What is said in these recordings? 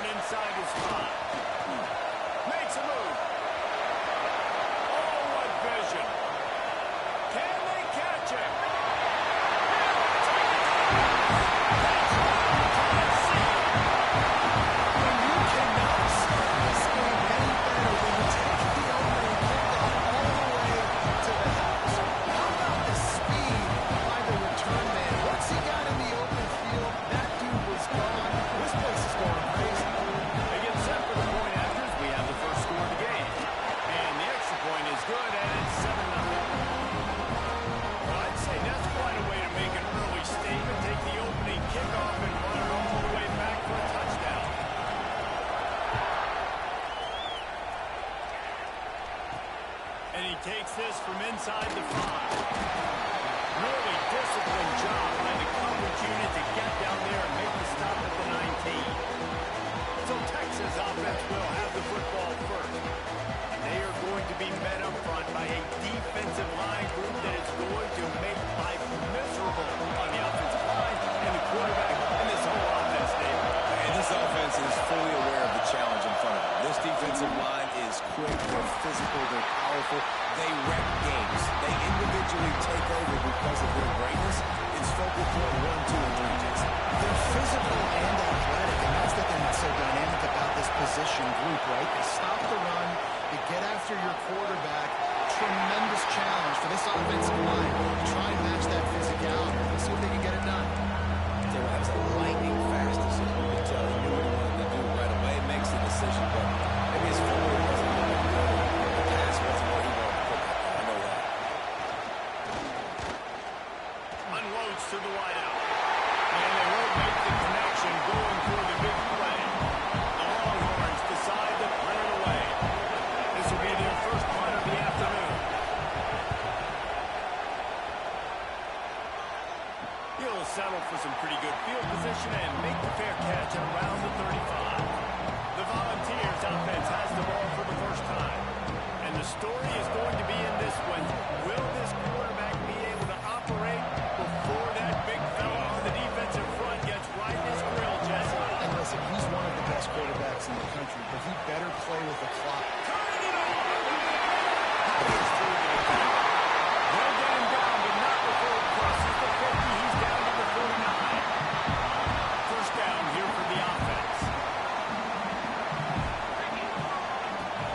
inside his spot. Makes a move. Oh, what vision. Can they catch him? And you cannot start this game any better when you take the opening kickoff all the way to the house. How about the speed by the return man? Once he got in the open field, that dude was gone. This place is going crazy. They get set for the point afters. We have the first score of the game. And the extra point is good, and it's 7-0. Well, I'd say that's quite a way to make an early statement. Take the opening kickoff and run it all the way back for a touchdown. And he takes this from inside the 5. Really disciplined job by the coverage unit to get down there and make the stop at the 19. So Texas offense will have the football first. And they are going to be met up front by a defensive line group that is going to make life miserable on the offensive line and the quarterback and this whole offense, Dave. And this offense is fully aware of the challenge in front of them. This defensive line is quick, they're physical, they're powerful, they wreck games. They individually take over because of their greatness. It's focal point 1, 2, and 3, Jason. They're physical and athletic, and that's the thing that's so dynamic about this position group, right? They stop the run, they get after your quarterback. Tremendous challenge for this offensive line to try and match that physicality. Let's see if they can get it done. That was a lightning fast decision. You could tell he knew what he wanted to do right away. Makes the decision, but maybe his forward wasn't looking good. The pass wasn't where he wanted to put it. I know that. Unloads to the wideout. And they won't make the connection going for the big play. The Longhorns decide to punt it away. This will be their first punt of the afternoon. He'll settle for some pretty good field position and make the fair catch at around the 35. The Volunteers offense has the ball for the first time. And the story is going to be in this one. Will this quarterback be able to operate before that big fella on the defensive front gets right in his grill, Jesse? And listen, he's one of the best quarterbacks in the country, but he better play with the clock. Turning it on! He's through the defender. They'll get him down, but not before it crosses the 50. He's down to the 49. First down here for the offense.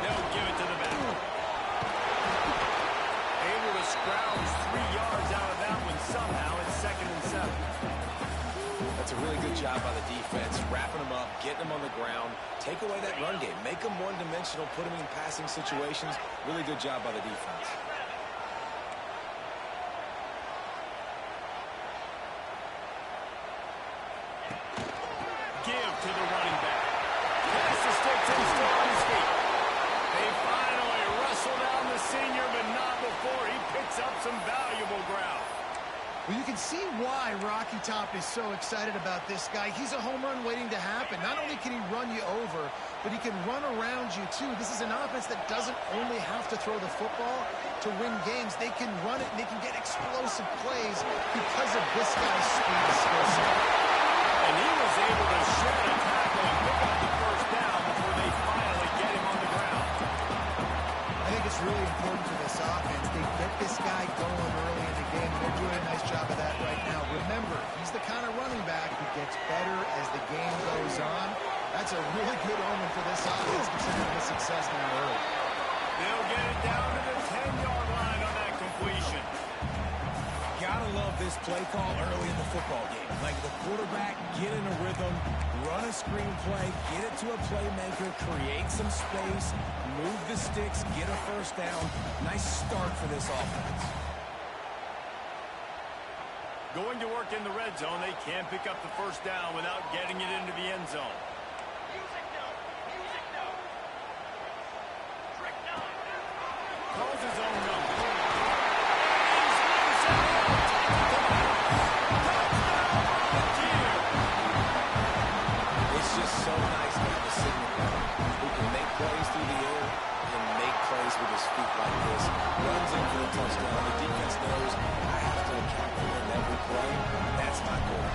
They'll give it to the back. Able to scrounge 3 yards out of that one somehow. It's 2nd and 7. That's a really good job by the defense, wrapping them up, getting them on the ground, take away that run game, make them one-dimensional, put them in passing situations. Really good job by the defense. Give to the running back. Pass the sticks and still on his feet. They finally wrestle down the senior, but not before he picks up some valuable ground. Well, you can see why Rocky Top is so excited about this guy. He's a home run waiting to happen. Not only can he run you over, but he can run around you, too. This is an offense that doesn't only have to throw the football to win games. They can run it, and they can get explosive plays because of this guy's speed skill set. And he was able to shed a tackle and pick up the first down before they finally get him on the ground. I think it's really important for this offense. They get this guy going early in the game. They're doing a nice job of that right now. Remember, he's the kind of running back who gets better as the game goes on. That's a really good omen for this offense, considering the success now early. They'll get it down to the 10-yard line on that completion. Gotta love this play call early in the football game. Like the quarterback, get in a rhythm, run a screen play, get it to a playmaker, create some space, move the sticks, get a first down. Nice start for this offense. Going to work in the red zone, they can't pick up the first down without getting it into the end zone. Calls his own number. It's just so nice to have a signal guy who can make plays through the air and make plays with his feet like this. Runs in for the touchdown. The defense knows I have to account for him every play. That's my goal.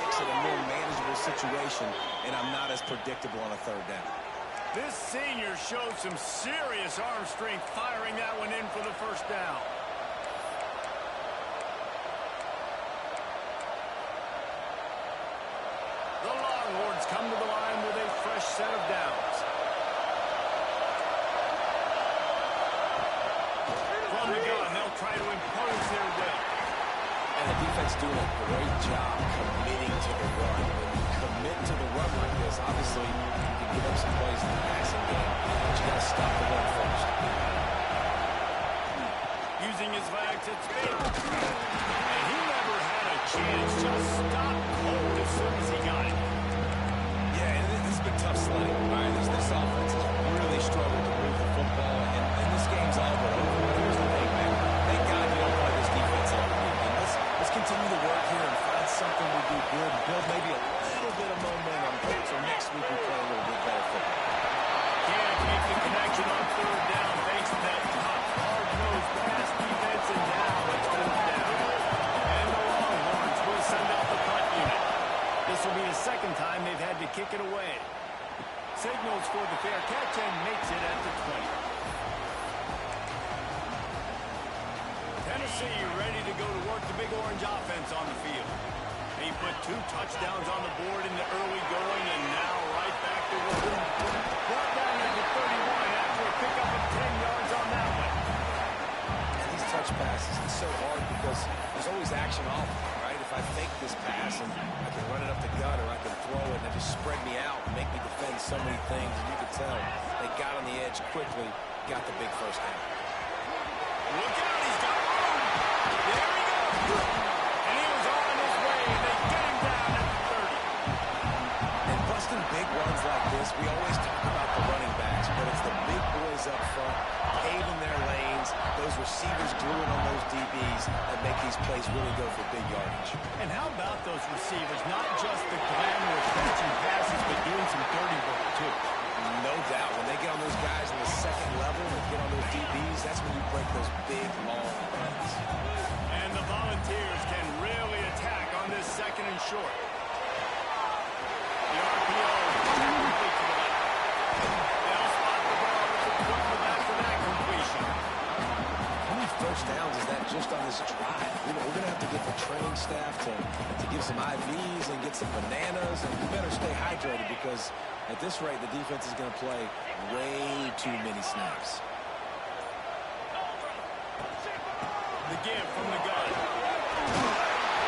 makes it a more manageable situation, and I'm not as predictable on a third down. This senior showed some serious arm strength firing that one in for the first down. The Longhorns come to the line with a fresh set of downs. From the gun, they'll try to impose their will. And the defense doing a great job committing to the run. When you commit to the run like this, obviously you can give up some plays in the passing game, but you got to stop the run first. Using his legs at speed. And he never had a chance, just stopped cold as soon as he got it. Yeah, and this has been tough sledding. All right, this offense has really struggled to move the football, and this game's all but over. Here's the thing, man. Thank God you don't play this defense every week. And let's continue to work here and find something we do good and build maybe a little bit of momentum. So next week we play a little bit better football. Can't make the connection on third down thanks to that top hard-nosed pass defense, and now it's fourth down. And the Longhorns will send out the punt unit. This will be the second time they've had to kick it away. Signals for the fair catch and makes it at the 20. Tennessee ready to go to work the Big Orange offense on the field. He put 2 touchdowns on the board in the early going, and now right back to work. Brought down at the 31 after a pickup of 10 yards on that one. And these touch passes, it's so hard because there's always action off, right? If I fake this pass and I can run it up the gut or I can throw it and it just spread me out and make me defend so many things, and you can tell they got on the edge quickly, got the big first down. Look out, he's got room. There he goes. And he was on his way. They get him down at the 30. And busting big runs like this, we always talk about the running backs, but it's the big boys up front, paving their lanes, those receivers gluing on those DBs that make these plays really go for big yardage. And how about those receivers? Not just the glamorous catching passes, but doing some dirty work, too. No doubt. When they get on those guys in the second level and get on those DBs, that's when you break those big, long runs. And the Volunteers can really attack on this second and short. The RPO complete to the left. They'll spot the ball with the quarterback after that completion. How many first downs is that just on this drive? We're going to have to get the training staff to give some IVs and get some bananas, and we better stay hydrated because at this rate, the defense is going to play way too many snaps. The give from the gun.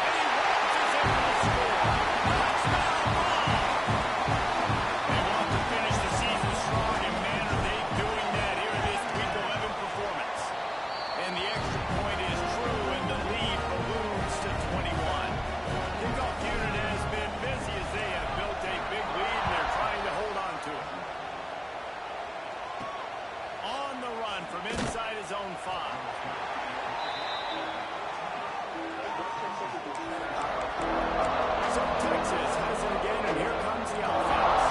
And he launches it to score. Touchdown ball. They want to finish the season strong, and man, are they doing that here in this Week 11 performance. And the extra point is true, and the lead balloons to 21. Kickoff unit has been busy as they have built a big lead, and they're trying to hold on to it. On the run from inside his own 5. So Texas has it again, and here comes the offense.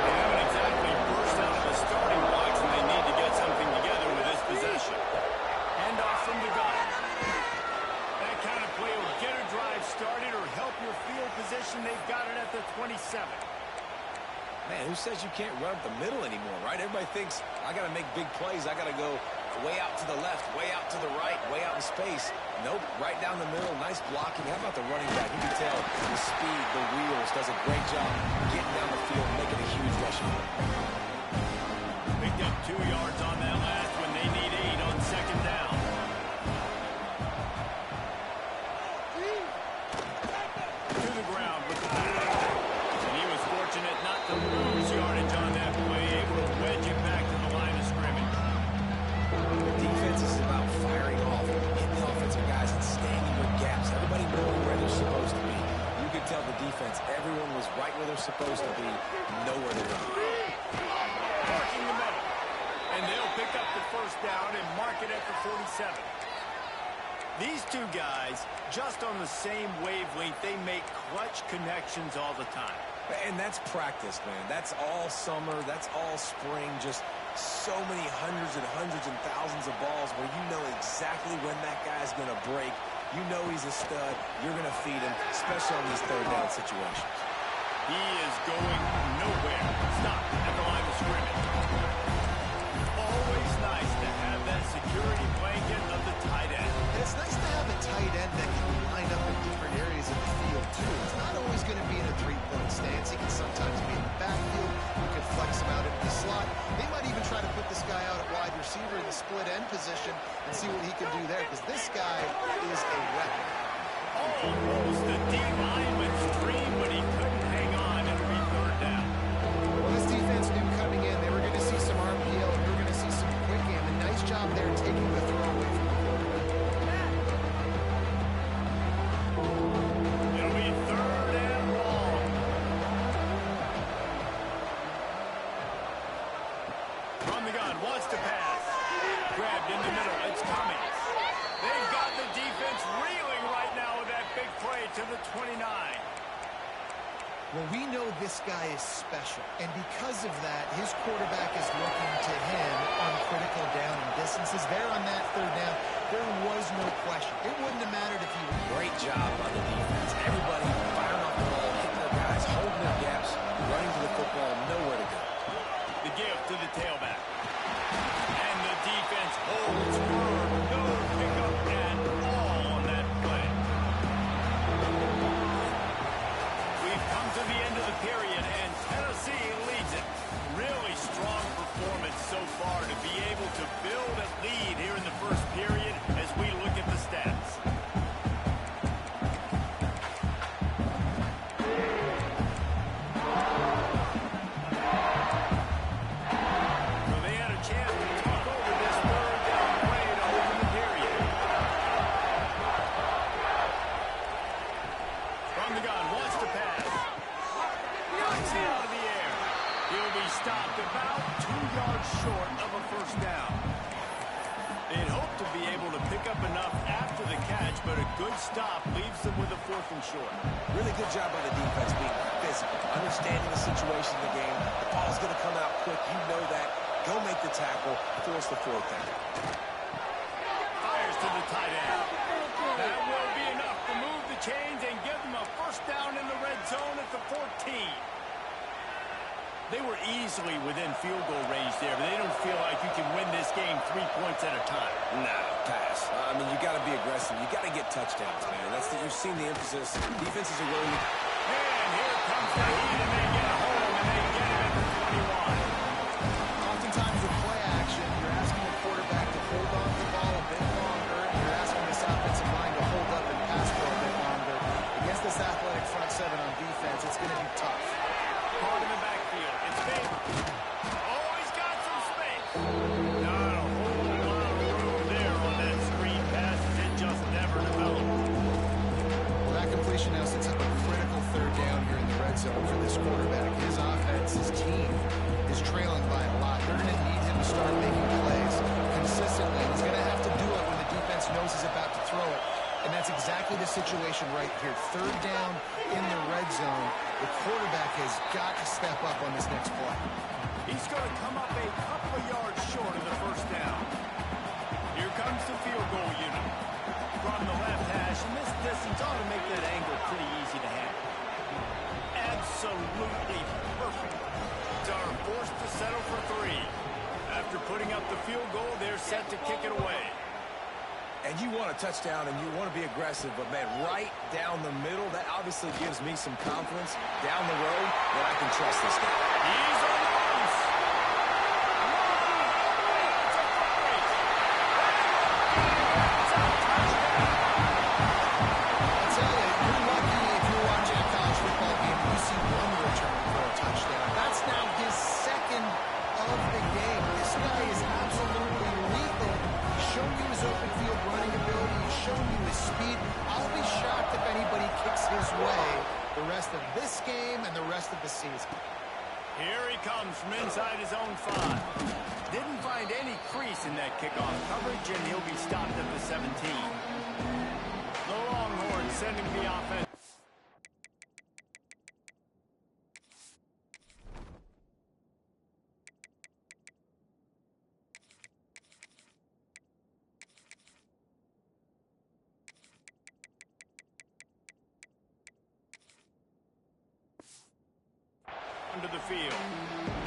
They haven't exactly burst out of the starting blocks, and they need to get something together with this possession. Handoff from the gun. That kind of play will get a drive started or help your field position. They've got it at the 27. Man, who says you can't run up the middle anymore, right? Everybody thinks, I got to make big plays. I got to go way out to the left, way out to the right, way out in space. Nope, right down the middle. Nice blocking. How about the running back? You can tell the speed, the wheels, does a great job getting down the field, making a huge rushing play. Picked up 2 yards on that last one. They need 8 on second down. To the ground with the ball. And he was fortunate not to lose yardage on that play, able to wedge it back to the line of scrimmage. The defense is about firing off, hitting the offensive guys and staying in their gaps. Everybody knowing where they're supposed to be. You could tell the defense, everyone was right where they're supposed to be, know where they're going. Marking the middle. And they'll pick up the first down and mark it at the 47. These two guys, just on the same wavelength, they make clutch connections all the time. And that's practice, man. That's all summer. That's all spring. Just so many hundreds and thousands of balls where you know exactly when that guy's going to break You know he's a stud. You're going to feed him, especially on these third down situations. He is going nowhere. Stop at the line of scrimmage. Always nice to have that security blanket of the tight end. And it's nice to have a tight end that can line up in different areas of the field, too. It's not always going to be in a three-point stance. He can sometimes be in the backfield. You can flex him out into the slot. They might even try to put this guy out at wide receiver in the split end position and see what he can do there, because this guy is a weapon. Almost a D-lineman's dream, but he couldn't hang on. It'll be third down. Well, this defense knew coming in they were going to see some RPO, and they were going to see some quick game. A nice job there taking the throw away from the quarterback. It'll be third and long. From the gun, wants to pass. Grabbed in the middle, it's coming. They've got the defense reeling right now with that big play to the 29. Well, we know this guy is special, and because of that, his quarterback is looking to him on critical down and distances. There on that third down, there was no question. It wouldn't have mattered if he was... Great job by the defense. Everybody firing off the ball, hitting their guys, holding their gaps, running to the football, nowhere to go. The give to the tailback. And the defense holds firm. No pickup at all on that play. We've come to the end of the period, and Tennessee leads it. Really strong performance so far to be able to build a lead here in the first period as we look at the stats. So they had a chance to talk over this third down play to open the period. From the gun, wants to pass. Knocks it out of the air. He'll be stopped about 2 yards short of a first down. They'd hoped to be able to pick up enough after the catch, but a good stop leaves them with a 4th and short. Really good job by the defense being physical, understanding the situation in the game. The ball's going to come out quick. You know that. Go make the tackle, force the 4th down. Fires to the tight end. That will be enough to move the chains and give them a first down in the red zone at the 14. They were easily within field goal range there, but they don't feel like you can win this game 3 points at a time. No, pass. I mean, you got to be aggressive. You got to get touchdowns, man. You've seen the emphasis. Defenses are really... And here comes the heat, and they get home, and they get it at the 21. Oftentimes with play action, you're asking the quarterback to hold on to the ball a bit longer, and you're asking this offensive line to hold up and pass for a bit longer. Against this athletic front seven on defense, it's going to be tough. Caught in the backfield. It's Baker. Oh, he's got some space. Not a whole lot of room there on that screen pass. It just never developed. Well, that completion now sets up a critical third down here in the red zone for this quarterback. His offense, his team, is trailing by a lot. They're going to need him to start making plays consistently. He's going to have to do it when the defense knows he's about to throw it. And that's exactly the situation right here. Third down in the red zone. The quarterback has got to step up on this next play. He's going to come up a couple of yards short of the first down. Here comes the field goal unit. From the left hash, and this distance ought to make that angle pretty easy to handle. Absolutely perfect. Are forced to settle for 3. After putting up the field goal, they're set to kick it away. And you want a touchdown, and you want to be aggressive, but, man, right down the middle, that obviously gives me some confidence down the road that I can trust this guy. He's on the loose. I'll tell you, you're lucky if you're watching a college football game and you see one return for a touchdown. That's now his 2nd of the game. This guy is absolutely lethal. He's shown you his open field running ability. He's shown you his speed. I'll be shocked if anybody kicks his way the rest of this game and the rest of the season. Here he comes from inside his own 5. Didn't find any crease in that kickoff coverage, and he'll be stopped at the 17. The Longhorns sending the offense. onto the field.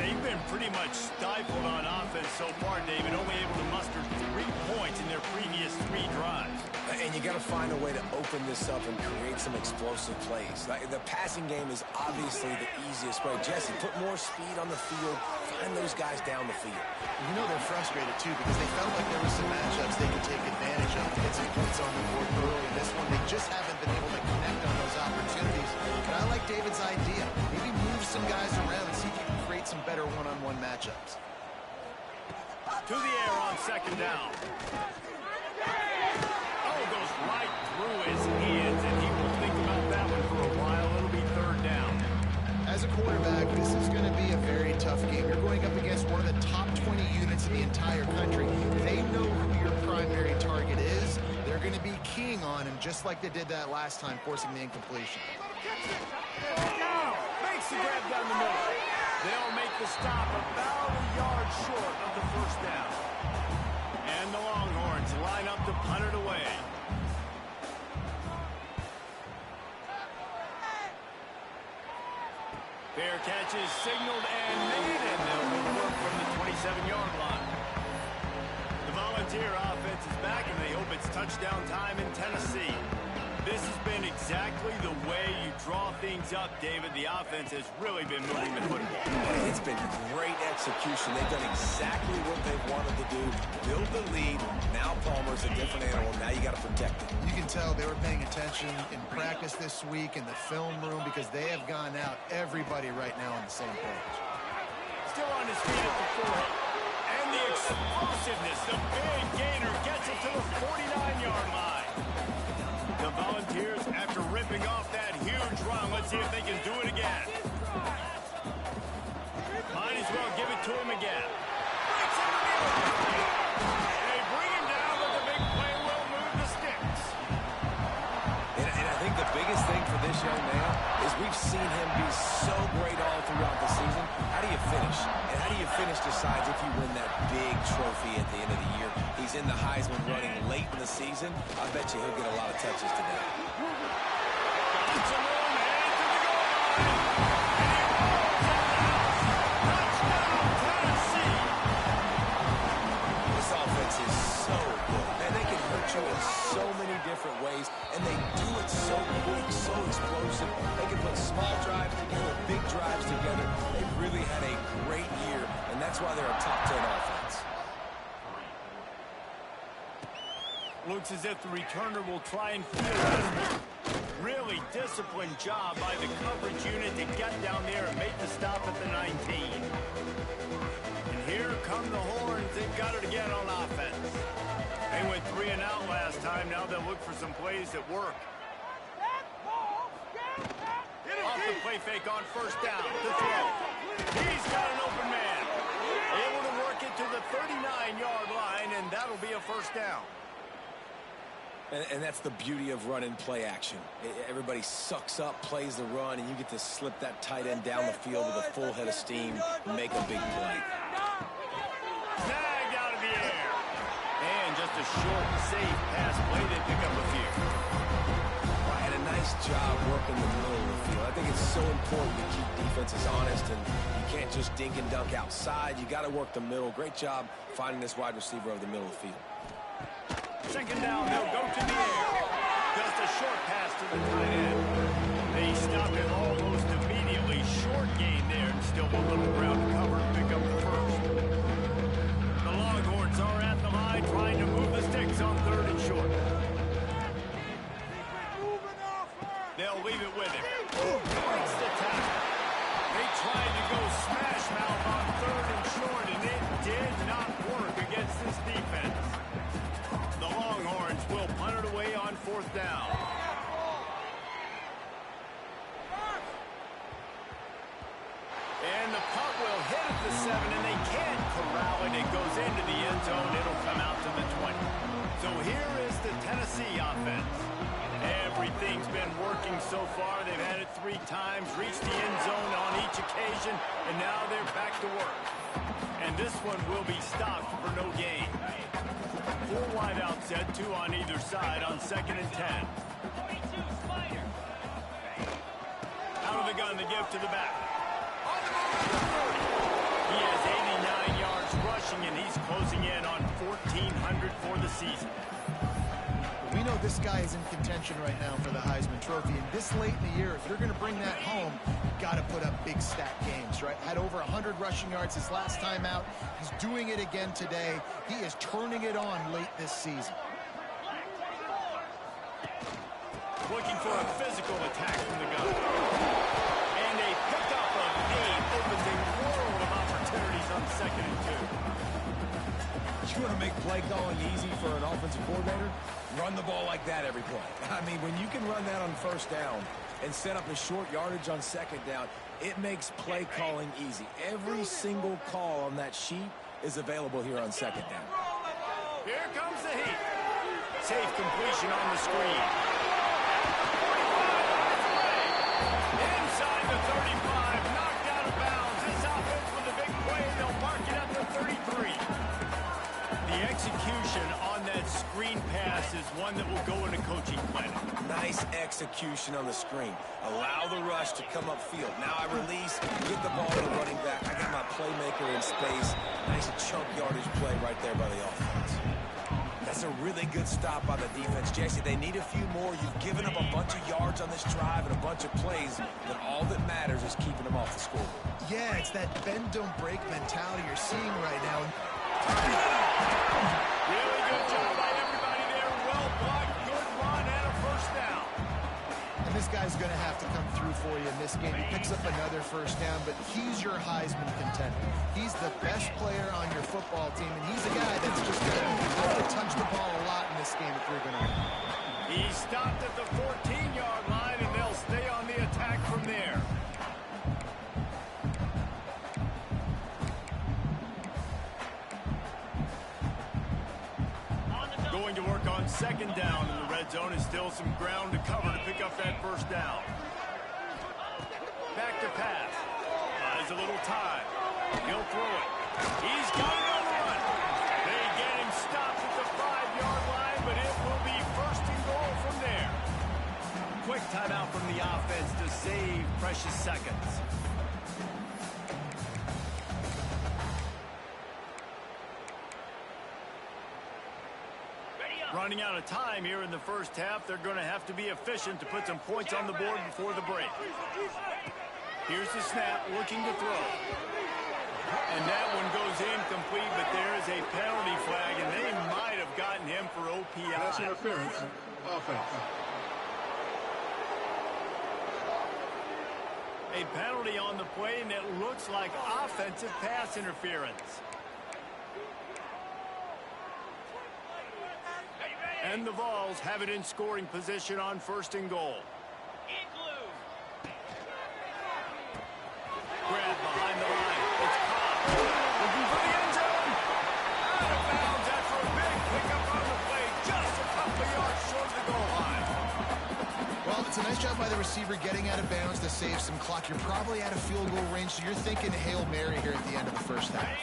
They've been pretty much stifled on offense so far, David, only able to muster 3 points in their previous 3 drives. And you got to find a way to open this up and create some explosive plays. Like, the passing game is obviously the easiest way. Jesse, put more speed on the field. Find those guys down the field. You know they're frustrated, too, because they felt like there were some matchups they could take advantage of to get some points on the board early. In this one, they just haven't been able to connect on those opportunities. But I like David's idea. Maybe move some guys around and see if you can create some better one-on-one matchups. To the air on second down. Oh, goes right through his hands, and he will think about that one for a while. It'll be third down. As a quarterback, this is going to be a very tough game. You're going up against one of the top 20 units in the entire country. They know who your primary target is. They're going to be keying on him, just like they did that last time, forcing the incompletion. Makes the grab down the middle. They'll make the stop about a yard short of the first down. And the Longhorns line up to punt it away. Fair catch is signaled and made, and they'll work from the 27-yard line. The Volunteer offense is back, and they hope it's touchdown time in Tennessee. This has been exactly the way you draw things up, David. The offense has really been moving the football. It's been great execution. They've done exactly what they've wanted to do. Build the lead. Now Palmer's a different animal. Now you got to protect it. You can tell they were paying attention in practice this week in the film room because they have gone out, everybody right now on the same page. Still on his feet at the 40. And the explosiveness, the big gainer gets it to the 49-yard line. The Volunteers, after ripping off that huge run, let's see if they can do it again. Might as well give it to him again. They bring him down, but the big play will move the sticks. And I think the biggest thing for this young man is we've seen him be so great all throughout the season. How do you finish? And how do you finish decides if you win that big trophy at the end of the year. He's in the Heisman running late in the season. I bet you he'll get a lot of touches today. This offense is so good. And they can hurt you in so many different ways. And they do it so quick, so explosive. They can put small drives together, big drives together. They've really had a great year. And that's why they're a top 10 offense. Looks as if the returner will try and field this. Really disciplined job by the coverage unit to get down there and make the stop at the 19. And here come the Horns. They've got it again on offense. They went 3 and out last time. Now they'll look for some plays that work. Off the play fake on first down. To throw. He's got an open man. Able to work it to the 39-yard line, and that'll be a first down. And that's the beauty of running play action. Everybody sucks up, plays the run, and you get to slip that tight end down the field with a full head of steam and make a big play. Snagged out of the air. And just a short, safe pass play. They pick up a few. And a nice job working the middle of the field. I think it's so important to keep defenses honest, and you can't just dink and dunk outside. You got to work the middle. Great job finding this wide receiver over the middle of the field. Second down, they'll go to the air. Just a short pass to the tight end. They stop him almost immediately. Short gain there, and still a little ground to cover and pick up the first. The Longhorns are at the line trying to move the sticks on third and short. They'll leave it with him. Breaks the tackle. They tried to go smash mouth on third and short, and it did not work against this defense. The Longhorns will punt it away on fourth down. And the punt will hit at the 7, and they can't corral it. It goes into the end zone. It'll come out to the 20. So here is the Tennessee offense. Everything's been working so far. They've had it 3 times, reached the end zone on each occasion, and now they're back to work. And this one will be stopped for no gain. 4 wide out set, 2 on either side on second and 10. Out of the gun, the give to the back. On the move at the 30. He has 89 yards rushing, and he's closing in on 1,400 for the season. We know this guy is in contention right now for the Heisman Trophy, and this late in the year, if you're going to bring that home, you've got to put up big stat games, right? Had over 100 rushing yards his last time out. He's doing it again today. He is turning it on late this season. Looking for a physical attack from the gun. And a pickup of 8 opens a world of opportunities on 2nd and 2. You want to make play calling easy for an offensive coordinator? Run the ball like that every play. I mean, when you can run that on 1st down and set up a short yardage on 2nd down, it makes play calling easy. Every single call on that sheet is available here on 2nd down. Here comes the heat. Safe completion on the screen. Inside the 35, knocked out of bounds. This offense with a big play, they'll mark it at the 33. The execution on that screen pass is one that will go in a coaching clinic. Nice execution on the screen. Allow the rush to come upfield. Now I release, get the ball to the running back. I got my playmaker in space. Nice chunk yardage play right there by the offense. That's a really good stop by the defense. Jesse, they need a few more. You've given up a bunch of yards on this drive and a bunch of plays, but all that matters is keeping them off the scoreboard. Yeah, it's that bend, don't break mentality you're seeing right now. Really good job by everybody there. Well blocked, good run, and a 1st down. And this guy's going to have to come through for you in this game. He picks up another 1st down, but he's your Heisman contender. He's the best player on your football team, and he's a guy that's just going to have to touch the ball a lot in this game if we're going to win. He stopped at the 14-yard line, and they'll stay on the attack from there. Going to work on 2nd down in the red zone, is still some ground to cover to pick up that 1st down. Back to pass. Buys a little time. He'll throw it. He's got it on the run. They get him stopped at the 5-yard line, but it will be 1st and goal from there. Quick timeout from the offense to save precious seconds. Running out of time here in the 1st half. They're going to have to be efficient to put some points on the board before the break. Here's the snap, looking to throw. And that one goes incomplete, but there is a penalty flag, and they might have gotten him for OPI. Pass interference, offense. A penalty on the play, and it looks like offensive pass interference. And the Vols have it in scoring position on 1st and goal. Grab behind the line. It's caught. Looking for the end zone. Out of bounds after a big pickup on the play. Just a couple of yards short of the goal line. Well, it's a nice job by the receiver getting out of bounds to save some clock. You're probably out of field goal range, so you're thinking Hail Mary here at the end of the 1st half.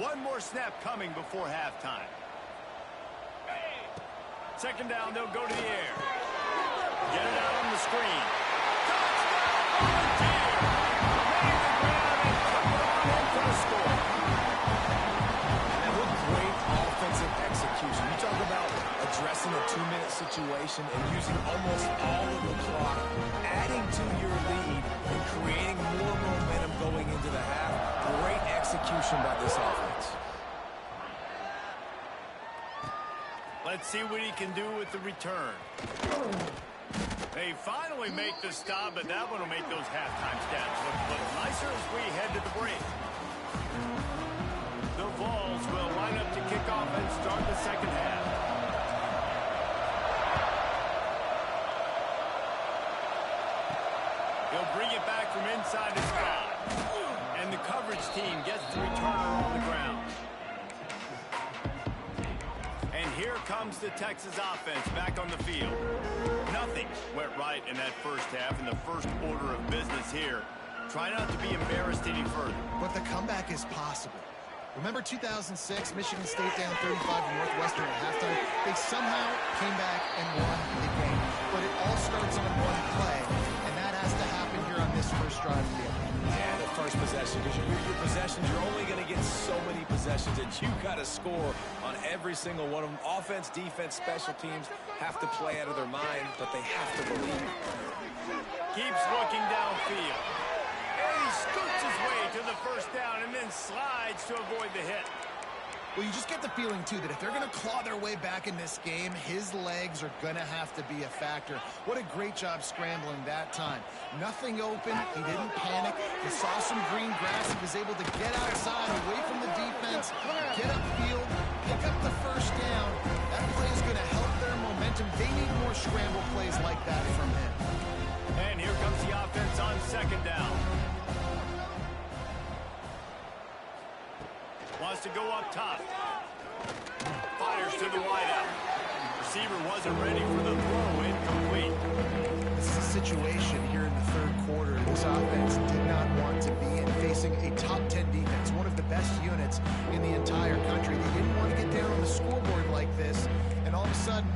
One more snap coming before halftime. 2nd down, they'll go to the air. Get it out on the screen. Touchdown! Made the grab and put it on in for the score. And what great offensive execution. You talk about addressing a 2-minute situation and using almost all of the clock, adding to your lead and creating more momentum going into the half. Great execution by this offense. Let's see what he can do with the return. They finally make the stop, but that one will make those halftime stats look a little nicer as we head to the break. The Vols will line up to kick off and start the 2nd half. He'll bring it back from inside his 5. And the coverage team gets the returner on the ground. And here comes the Texas offense back on the field. Nothing went right in that 1st half in the first order of business here. Try not to be embarrassed any further. But the comeback is possible. Remember 2006, Michigan State down 35 to Northwestern at halftime? They somehow came back and won the game. But it all starts on one play, and that has to happen here on this first drive of the game. Yeah, the first possession because your possessions, you're only going to get so many possessions, and you got to score on every single one of them. Offense, defense, special teams have to play out of their mind, but they have to believe. Keeps looking downfield. And he scoots his way to the first down and then slides to avoid the hit. Well, you just get the feeling, too, that if they're going to claw their way back in this game, his legs are going to have to be a factor. What a great job scrambling that time. Nothing open. He didn't panic. He saw some green grass. He was able to get outside, away from the defense, get upfield, pick up the first down. That play is going to help their momentum. They need more scramble plays like that from him. And here comes the offense on second down. Wants to go up top. Fires to the wideout. Receiver wasn't ready for the throw. Incomplete. This is a situation here in the third quarter this offense did not want to be in, facing a top 10 defense, one of the best units in the entire country. They didn't want to get down on the scoreboard like this and all of a sudden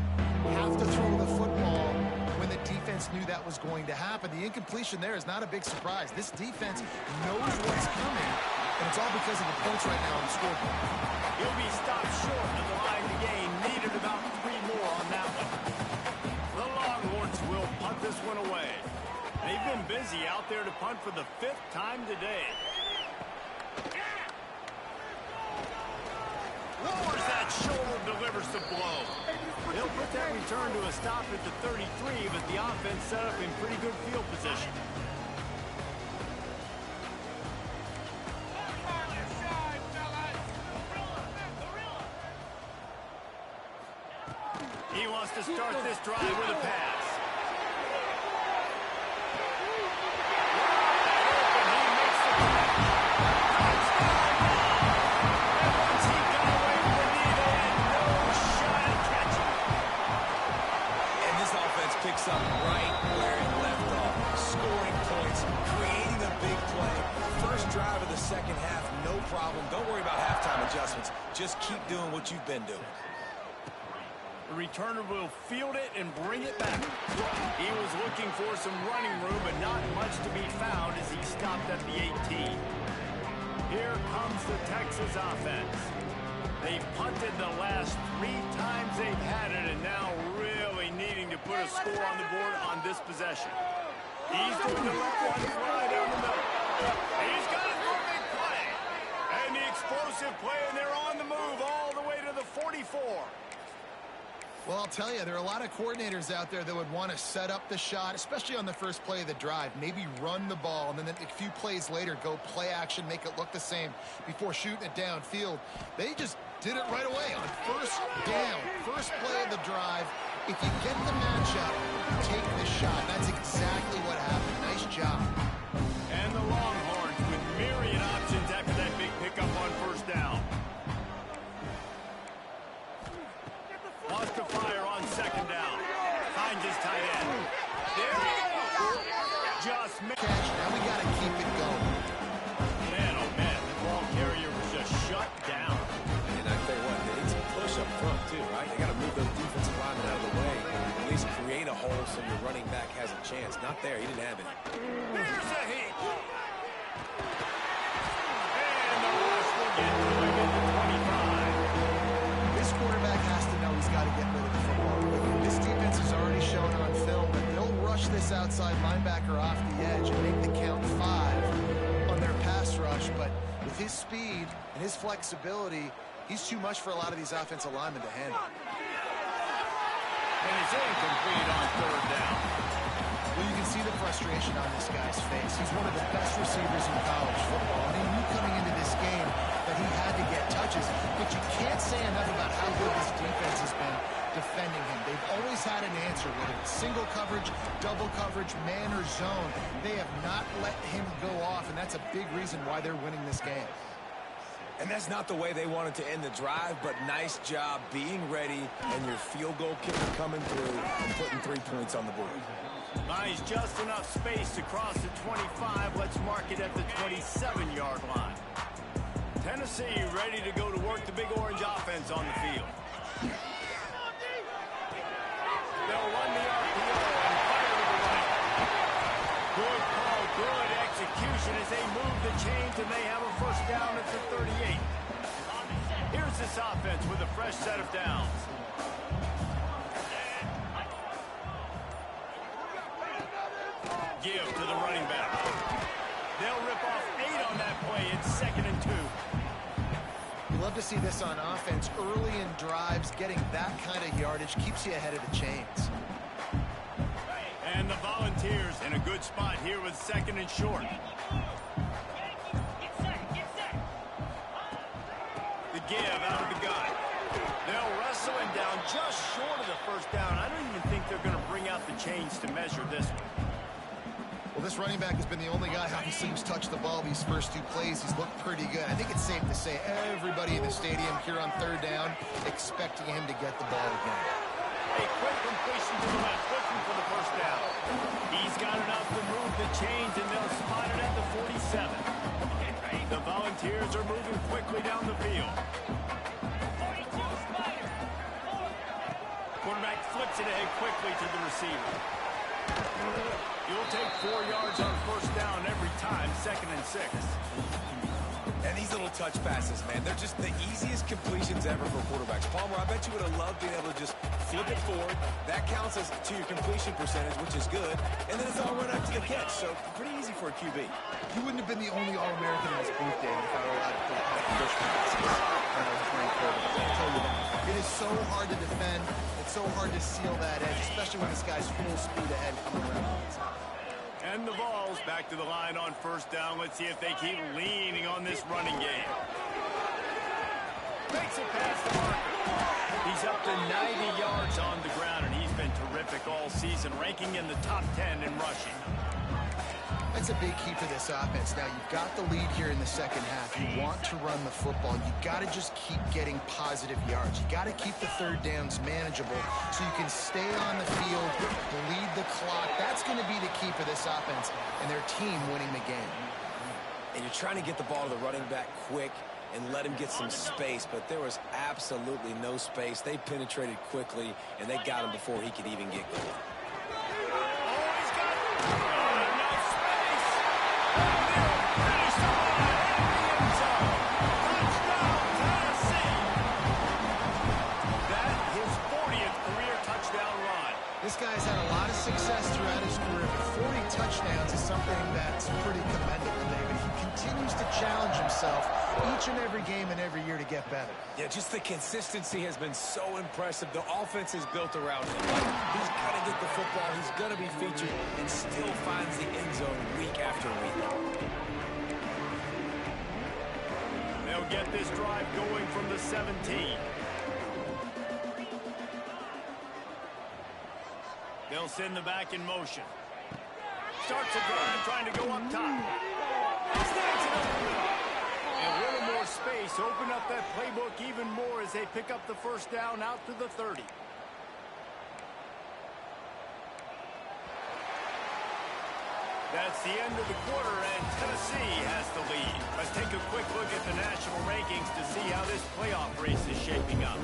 have to throw the football when the defense knew that was going to happen. The incompletion there is not a big surprise. This defense knows what's coming, and it's all because of the points right now on the scoreboard. He'll be stopped short of the line to gain. Needed about 3 more on that one. The Longhorns will punt this one away. They've been busy out there to punt for the 5th time today. Lowers that shoulder, delivers the blow. They'll put that return to a stop at the 33, but the offense set up in pretty good field position. He wants to start this drive with a pass. Picks up right where it left off. Scoring points, creating a big play. First drive of the second half, no problem. Don't worry about halftime adjustments. Just keep doing what you've been doing. The returner will field it and bring it back. He was looking for some running room, but not much to be found as he stopped at the 18. Here comes the Texas offense. They've punted the last 3 times they've had it, and now really needing to put a score on the board on this possession. He's doing the left one fly down the middle. He's got it for a big play. And the explosive play, and they're on the move all the way to the 44. Well, I'll tell you, there are a lot of coordinators out there that would want to set up the shot, especially on the first play of the drive, maybe run the ball, and then a few plays later go play action, make it look the same before shooting it downfield. They just did it right away on first down, first play of the drive. If you get the matchup, take the shot. That's exactly what happened. Nice job. And the Longhorns with myriad options after that big pickup on first down. Wants to fire on second down. Finds his tight end. There we go. Just missed. Now we got to keep it going. Man, oh man, the ball carrier was just shut down. And I tell you what, they need some push up front too, right? They got to move those defensive linemen out of the way. At least create a hole so your running back has a chance. Not there. He didn't have any. Here's a heat. And the rush will get to him at the 25. This quarterback has to know he's got to get rid of the football. This defense has already shown on film that they'll rush this outside linebacker off the edge and make the count 5 on their pass rush. But with his speed and his flexibility, he's too much for a lot of these offensive linemen to handle. And it's incomplete on third down. Well, you can see the frustration on this guy's face. He's one of the best receivers in college football, and he knew coming into this game that he had to get touches. But you can't say enough about how good this defense has been defending him. They've always had an answer, whether it's single coverage, double coverage, man or zone. They have not let him go off, and that's a big reason why they're winning this game. And that's not the way they wanted to end the drive, but nice job being ready and your field goal kicker coming through and putting 3 points on the board. Nice, just enough space to cross the 25. Let's mark it at the 27-yard line. Tennessee ready to go to work the Big Orange offense on the field. They'll run the RPO and fire to the right. Good call, good execution as they move the change, and they have a first down at the 38. Here's this offense with a fresh set of downs. Give to the running back. They'll rip off 8 on that play. It's 2nd and 2. You love to see this on offense. Early in drives, getting that kind of yardage keeps you ahead of the chains. And the Volunteers in a good spot here with 2nd and short. The give out of the gun. They'll wrestle him down just short of the first down. I don't even think they're going to bring out the chains to measure this one. Well, this running back has been the only guy obviously who's touched the ball these first 2 plays. He's looked pretty good. I think it's safe to say everybody in the stadium here on 3rd down expecting him to get the ball again. A quick completion to the left, looking for the first down. He's got enough to move the chains, and they'll spot it at the 47. The Volunteers are moving quickly down the field. Quarterback flips it ahead quickly to the receiver. You'll take 4 yards on first down every time, 2nd and 6. And these little touch passes, man, they're just the easiest completions ever for quarterbacks. Palmer, I bet you would have loved being able to just flip it forward. That counts as to your completion percentage, which is good. And then it's all run after the catch, so pretty easy for a QB. He wouldn't have been the only All-American in his booth, David, if I were allowed to put push passes when I was playing quarterback. I'll tell you that. It is so hard to defend. It's so hard to seal that edge, especially when this guy's full speed ahead coming around. And the ball's back to the line on first down. Let's see if they keep leaning on this running game. Makes it past the marker. He's up to 90 yards on the ground, and he's been terrific all season, ranking in the top 10 in rushing. That's a big key for this offense. Now, you've got the lead here in the second half. You want to run the football. You got to just keep getting positive yards. You got to keep the 3rd downs manageable so you can stay on the field, bleed the clock. That's going to be the key for this offense and their team winning the game. And you're trying to get the ball to the running back quick and let him get some space, but there was absolutely no space. They penetrated quickly, and they got him before he could even get going. This guy's had a lot of success throughout his career, but 40 touchdowns is something that's pretty commendable, David. He continues to challenge himself each and every game and every year to get better. Yeah, just the consistency has been so impressive. The offense is built around him. He's got to get the football. He's going to be featured and still finds the end zone week after week. They'll get this drive going from the 17. They'll send the back in motion. Starts a drive trying to go up top. Snags it up. And a little more space. Open up that playbook even more as they pick up the first down out to the 30. That's the end of the quarter, and Tennessee has the lead. Let's take a quick look at the national rankings to see how this playoff race is shaping up.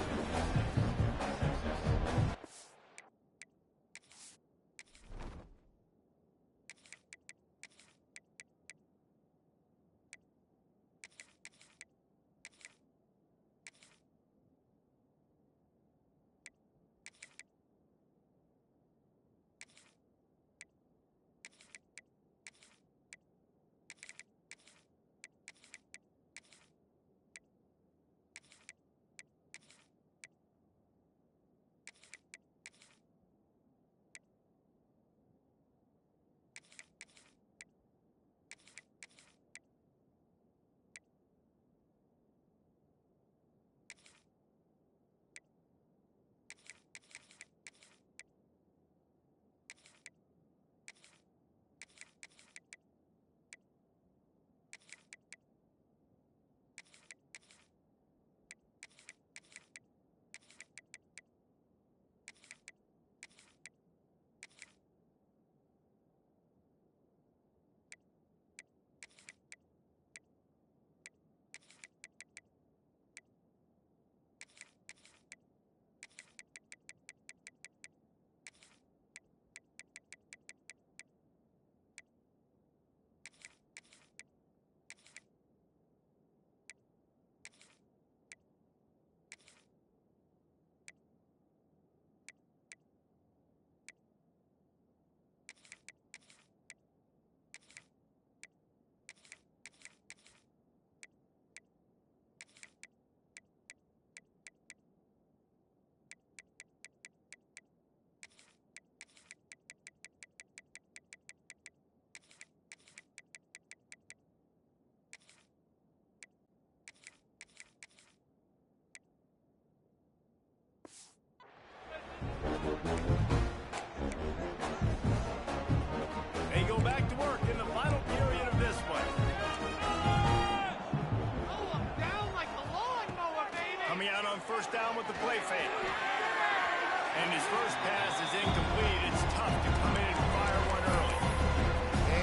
failed. And his first pass is incomplete. It's tough to come in and fire one early.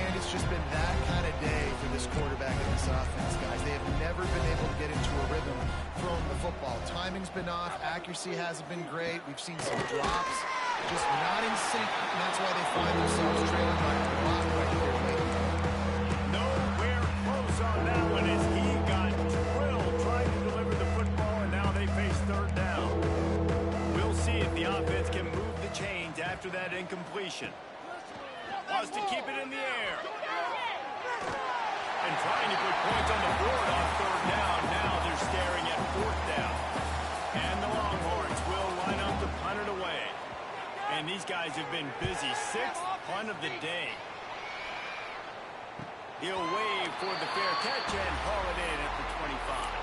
And it's just been that kind of day for this quarterback and this offense, guys. They have never been able to get into a rhythm throwing the football. Timing's been off. Accuracy hasn't been great. We've seen some drops. Just not in sync. And that's why they find themselves trailing by a lot right here late. Nowhere close on that one as he got drilled trying to deliver the football, and now they face third down. We'll see if the offense can move the chains after that incompletion. Wants to keep it in the air. And trying to put points on the board on third down. Now they're staring at fourth down. And the Longhorns will line up to punt it away. And these guys have been busy. Sixth punt of the day. He'll wave for the fair catch and haul it in at the 25.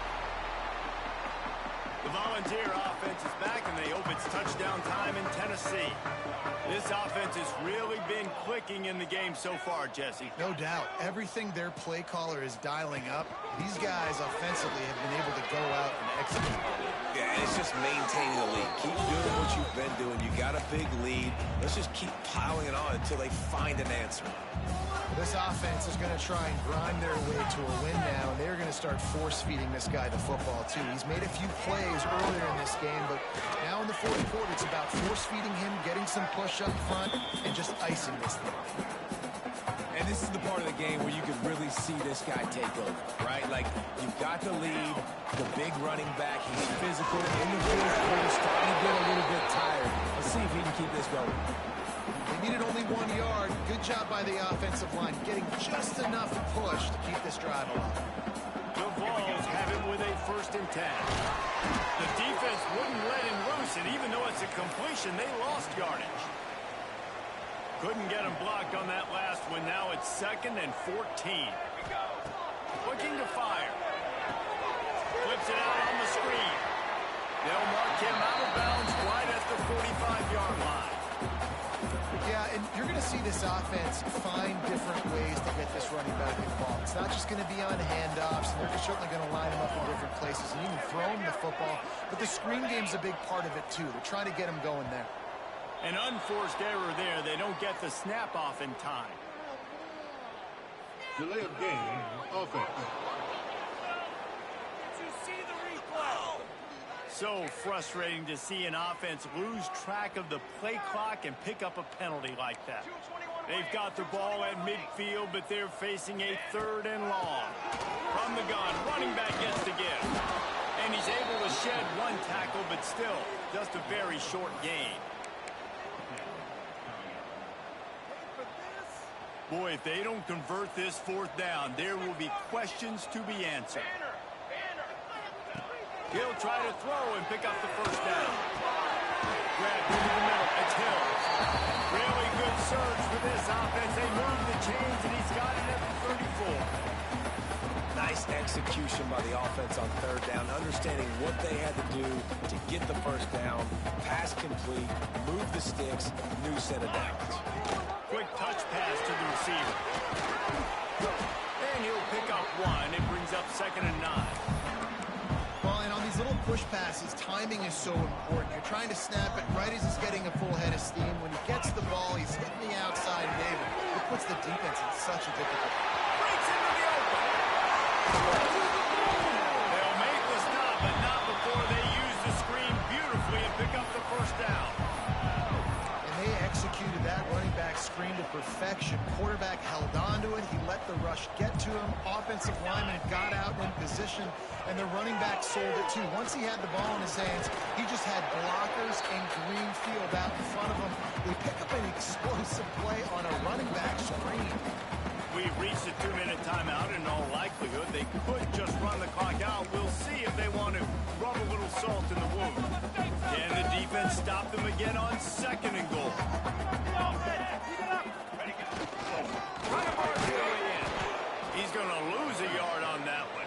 The Volunteer offense is back, and they hope it's touchdown time in Tennessee. This offense has really been clicking in the game so far, Jesse. No doubt. Everything their play caller is dialing up, these guys offensively have been able to go out and execute. Yeah, and it's just maintaining the lead. Keep doing what you've been doing. You got a big lead. Let's just keep piling it on until they find an answer. This offense is going to try and grind their way to a win now, and they're going to start force-feeding this guy the football, too. He's made a few plays earlier in this game, but now in the fourth quarter, it's about force-feeding him, getting some push up front, and just icing this thing. And this is the part of the game where you can really see this guy take over, right? Like, you've got the lead, the big running back, he's physical, in the fourth quarter, starting to get a little bit tired. Let's see if he can keep this going. They needed only 1 yard. Good job by the offensive line, getting just enough push to keep this drive alive. The Vols have it with a 1st and 10. The defense wouldn't let him loose, and even though it's a completion, they lost yardage. Couldn't get him blocked on that last one. Now it's 2nd and 14. Looking to fire. Flips it out on the screen. They'll mark him out of bounds right at the 45-yard line. Yeah, and you're going to see this offense find different ways to get this running back involved. It's not just going to be on handoffs, and they're certainly going to line him up in different places and even throw him the football. But the screen game's a big part of it, too. They're trying to get him going there. An unforced error there. They don't get the snap off in time. Delay of game, offense. So frustrating to see an offense lose track of the play clock and pick up a penalty like that. They've got the ball at midfield, but they're facing a 3rd and long. From the gun, running back gets to give. And he's able to shed one tackle, but still, just a very short gain. Boy, if they don't convert this 4th down, there will be questions to be answered. He'll try to throw and pick up the 1st down. Grab into the middle. It's Hill. Really good surge for this offense. They move the chains, and he's got it at the 34. Nice execution by the offense on 3rd down, understanding what they had to do to get the 1st down, pass complete, move the sticks, new set of downs. Quick touch pass to the receiver. And he'll pick up 1. It brings up 2nd and 9. Well, and on these little push passes, timing is so important. You're trying to snap it right as he's getting a full head of steam. When he gets the ball, he's hitting the outside, and David, it puts the defense in such a difficult. Breaks into the open. They'll make the stop, but not before they use the screen beautifully and pick up the 1st down. And they executed that running back screen to perfection. Quarterback held on to it. He let the rush get to him. Offensive lineman got out in position, and the running back sold it too. Once he had the ball in his hands, he just had blockers and green field out in front of him. They pick up an explosive play on a running back screen. We've reached a 2-minute timeout. In all likelihood, they could just run the clock out. We'll see if they want to rub a little salt in the wound. Can the defense stop them again on 2nd and goal? He's going to lose a yard on that one.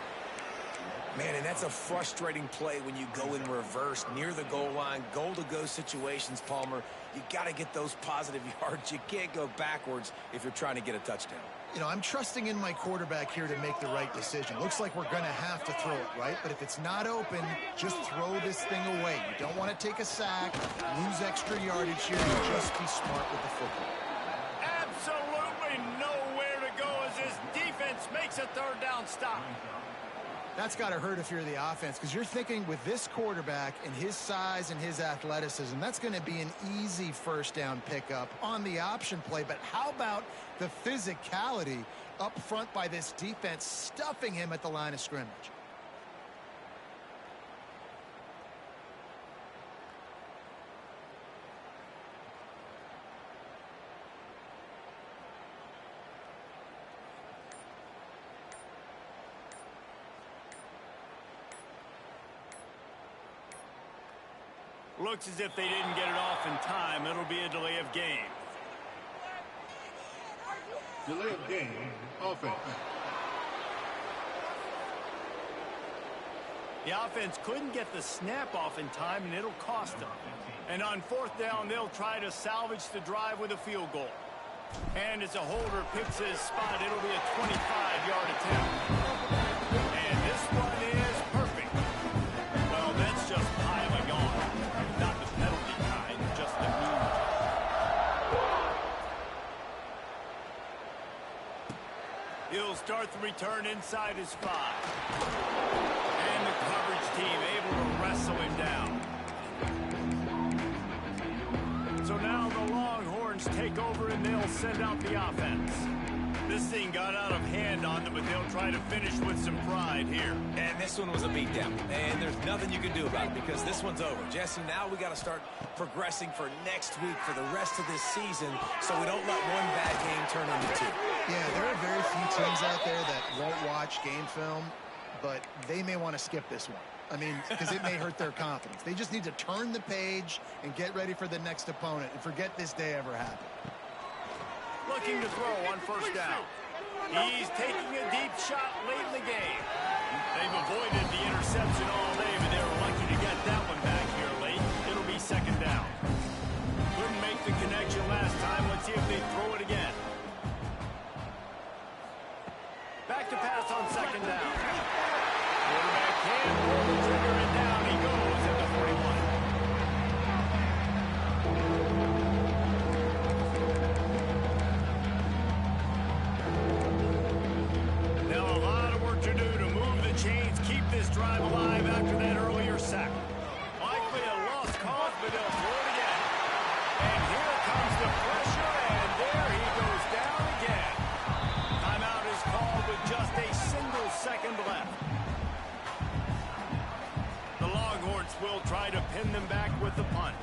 Man, and that's a frustrating play when you go in reverse near the goal line, goal-to-go situations, Palmer. You got to get those positive yards. You can't go backwards if you're trying to get a touchdown. You know, I'm trusting in my quarterback here to make the right decision. Looks like we're going to have to throw it, right? But if it's not open, just throw this thing away. You don't want to take a sack, lose extra yardage here, and just be smart with the football. Absolutely nowhere to go as this defense makes a third down stop. That's got to hurt if you're the offense, because you're thinking with this quarterback and his size and his athleticism, that's going to be an easy first down pickup on the option play. But how about the physicality up front by this defense, stuffing him at the line of scrimmage? Looks as if they didn't get it off in time. It'll be a delay of game. Delay of game, offense. The offense couldn't get the snap off in time, and it'll cost them. And on fourth down, they'll try to salvage the drive with a field goal. And as a holder picks his spot, it'll be a 25-yard attempt. And this one is perfect. Well, that's just piling on. Not the penalty kind, just the mean. He'll start the return inside his 5. And the coverage team able to wrestle him down. So now the Longhorns take over and they'll send out the offense. This thing got out of hand on them, but they'll try to finish with some pride here. And this one was a beatdown. And there's nothing you can do about it because this one's over. Jesse, now we got to start progressing for next week for the rest of this season so we don't let one bad game turn into 2. Yeah, there are very few teams out there that won't watch game film, but they may want to skip this one. I mean, because it may hurt their confidence. They just need to turn the page and get ready for the next opponent and forget this day ever happened. Looking to throw on first down. He's taking a deep shot late in the game. They've avoided the interception all day, but they were lucky to get that one back here late. It'll be second down. Couldn't make the connection last time. Let's see if they throw it again. Back to pass on second down. Quarterback can pull the trigger and down he goes at the 41. Now a lot of work to do to move the chains, keep this drive alive after that earlier sack. Likely a lost cause, but they'll throw it again. And here comes the pressure, and there he goes down again. Timeout is called with just a single second left. The Longhorns will try to pin them back with the punt.